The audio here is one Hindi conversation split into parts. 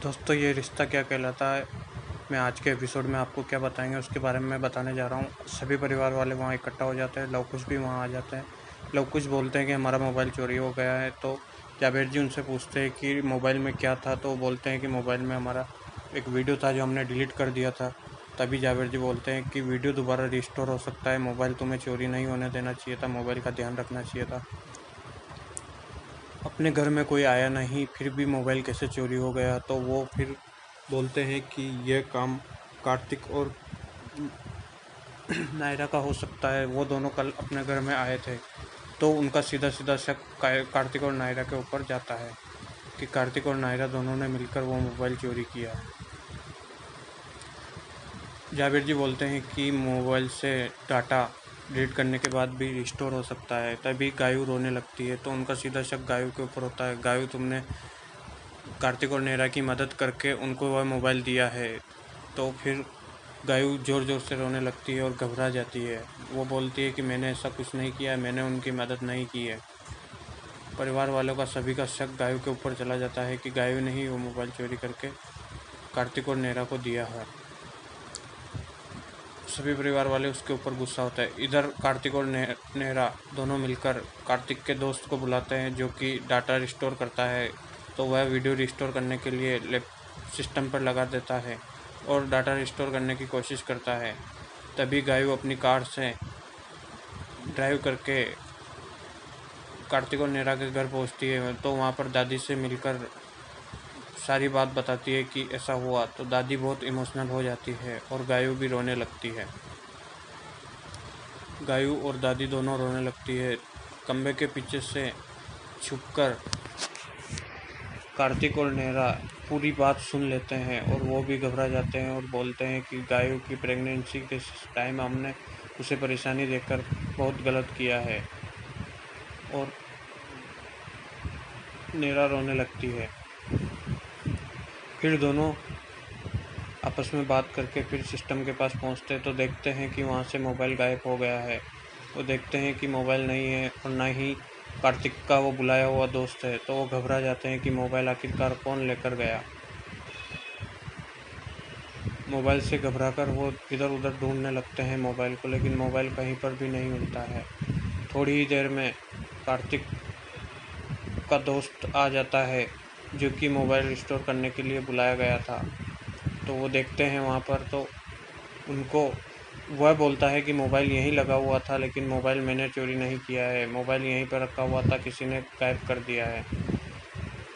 दोस्तों, ये रिश्ता क्या कहलाता है। मैं आज के एपिसोड में आपको क्या बताएंगे उसके बारे में मैं बताने जा रहा हूँ। सभी परिवार वाले वहाँ इकट्ठा हो जाते हैं। लव कुश भी वहाँ आ जाते हैं। लव कुश बोलते हैं कि हमारा मोबाइल चोरी हो गया है। तो जावेद जी उनसे पूछते हैं कि मोबाइल में क्या था। तो वो बोलते हैं कि मोबाइल में हमारा एक वीडियो था जो हमने डिलीट कर दिया था। तभी जावेद जी बोलते हैं कि वीडियो दोबारा रिस्टोर हो सकता है, मोबाइल तुम्हें चोरी नहीं होने देना चाहिए था, मोबाइल का ध्यान रखना चाहिए था। अपने घर में कोई आया नहीं फिर भी मोबाइल कैसे चोरी हो गया। तो वो फिर बोलते हैं कि यह काम कार्तिक और नायरा का हो सकता है। वो दोनों कल अपने घर में आए थे। तो उनका सीधा सीधा शक कार्तिक और नायरा के ऊपर जाता है कि कार्तिक और नायरा दोनों ने मिलकर वो मोबाइल चोरी किया है। जावेद जी बोलते हैं कि मोबाइल से डाटा डिलीट करने के बाद भी रिस्टोर हो सकता है। तभी गायू रोने लगती है। तो उनका सीधा शक गायू के ऊपर होता है। गायू, तुमने कार्तिक और नेहा की मदद करके उनको वह मोबाइल दिया है। तो फिर गायू ज़ोर ज़ोर से रोने लगती है और घबरा जाती है। वो बोलती है कि मैंने ऐसा कुछ नहीं किया, मैंने उनकी मदद नहीं की है। परिवार वालों का सभी का शक गायू के ऊपर चला जाता है कि गायू ने ही वो मोबाइल चोरी करके कार्तिक और नेहा को दिया है। सभी परिवार वाले उसके ऊपर गुस्सा होता है। इधर कार्तिक और नेहा दोनों मिलकर कार्तिक के दोस्त को बुलाते हैं जो कि डाटा रिस्टोर करता है। तो वह वीडियो रिस्टोर करने के लिए लैप सिस्टम पर लगा देता है और डाटा रिस्टोर करने की कोशिश करता है। तभी गायू अपनी कार से ड्राइव करके कार्तिक और नेहा के घर पहुंचती है। तो वहां पर दादी से मिलकर सारी बात बताती है कि ऐसा हुआ। तो दादी बहुत इमोशनल हो जाती है और गायू भी रोने लगती है। गायू और दादी दोनों रोने लगती है। खंबे के पीछे से छुपकर कार्तिक और नेहा पूरी बात सुन लेते हैं और वो भी घबरा जाते हैं और बोलते हैं कि गायू की प्रेगनेंसी के टाइम हमने उसे परेशानी देकर बहुत गलत किया है। और नेहा रोने लगती है। फिर दोनों आपस में बात करके फिर सिस्टम के पास पहुंचते हैं। तो देखते हैं कि वहां से मोबाइल गायब हो गया है। तो देखते हैं कि मोबाइल नहीं है और ना ही कार्तिक का वो बुलाया हुआ दोस्त है। तो वो घबरा जाते हैं कि मोबाइल आखिरकार कौन लेकर गया। मोबाइल से घबराकर वो इधर उधर ढूंढने लगते हैं मोबाइल को, लेकिन मोबाइल कहीं पर भी नहीं मिलता है। थोड़ी ही देर में कार्तिक का दोस्त आ जाता है जो कि मोबाइल रिस्टोर करने के लिए बुलाया गया था। तो वो देखते हैं वहाँ पर। तो उनको वह बोलता है कि मोबाइल यहीं लगा हुआ था, लेकिन मोबाइल मैंने चोरी नहीं किया है, मोबाइल यहीं पर रखा हुआ था, किसी ने गायब कर दिया है।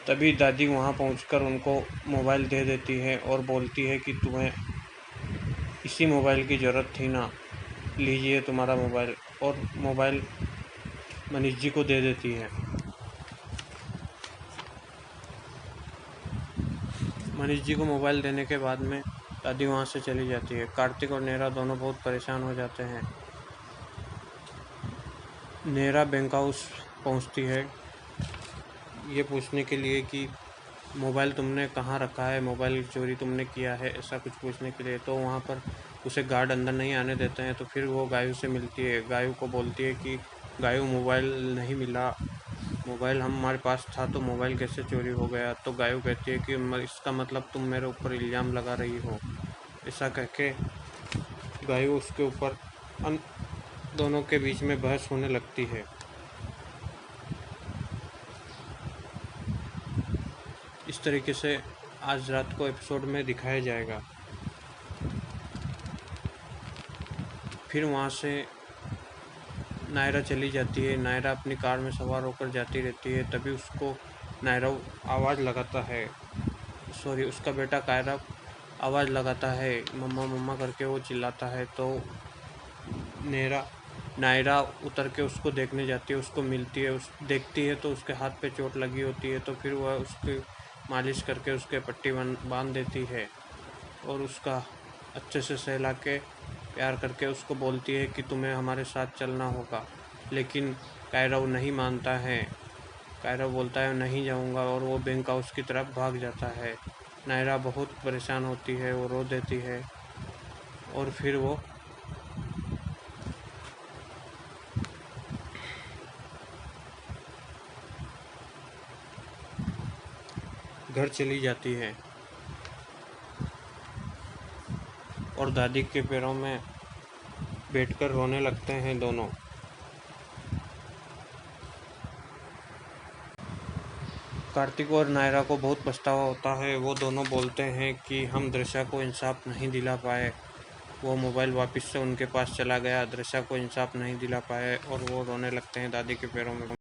तभी दादी वहाँ पहुँचकर उनको मोबाइल दे देती है और बोलती है कि तुम्हें इसी मोबाइल की ज़रूरत थी ना, लीजिए तुम्हारा मोबाइल। और मोबाइल मनीष जी को दे देती है। मनीष जी को मोबाइल देने के बाद में दादी वहाँ से चली जाती है। कार्तिक और नेहा दोनों बहुत परेशान हो जाते हैं। नेहा बैंक हाउस पहुँचती है ये पूछने के लिए कि मोबाइल तुमने कहाँ रखा है, मोबाइल चोरी तुमने किया है, ऐसा कुछ पूछने के लिए। तो वहाँ पर उसे गार्ड अंदर नहीं आने देते हैं। तो फिर वो गायू से मिलती है। गायू को बोलती है कि गायू, मोबाइल नहीं मिला, मोबाइल हमारे पास था तो मोबाइल कैसे चोरी हो गया। तो गायू कहती है कि इसका मतलब तुम मेरे ऊपर इल्ज़ाम लगा रही हो। ऐसा कह के गायू उसके ऊपर दोनों के बीच में बहस होने लगती है। इस तरीके से आज रात को एपिसोड में दिखाया जाएगा। फिर वहाँ से नायरा चली जाती है। नायरा अपनी कार में सवार होकर जाती रहती है। तभी उसको नायरा आवाज़ लगाता है, सॉरी, उसका बेटा कायरा आवाज़ लगाता है, मम्मा मम्मा करके वो चिल्लाता है। तो नेरा नायरा उतर के उसको देखने जाती है, उसको मिलती है, उस देखती है तो उसके हाथ पे चोट लगी होती है। तो फिर वह उसकी मालिश करके उसके पट्टी बांध देती है और उसका अच्छे से सहला के प्यार करके उसको बोलती है कि तुम्हें हमारे साथ चलना होगा। लेकिन कायरव नहीं मानता है। कायरव बोलता है नहीं जाऊंगा और वो बैंक हाउस की तरफ भाग जाता है। नायरा बहुत परेशान होती है, वो रो देती है और फिर वो घर चली जाती है। और दादी के पैरों में बैठकर रोने लगते हैं दोनों। कार्तिक और नायरा को बहुत पछतावा होता है। वो दोनों बोलते हैं कि हम दृश्या को इंसाफ नहीं दिला पाए। वो मोबाइल वापस से उनके पास चला गया, दृश्या को इंसाफ नहीं दिला पाए और वो रोने लगते हैं दादी के पैरों में।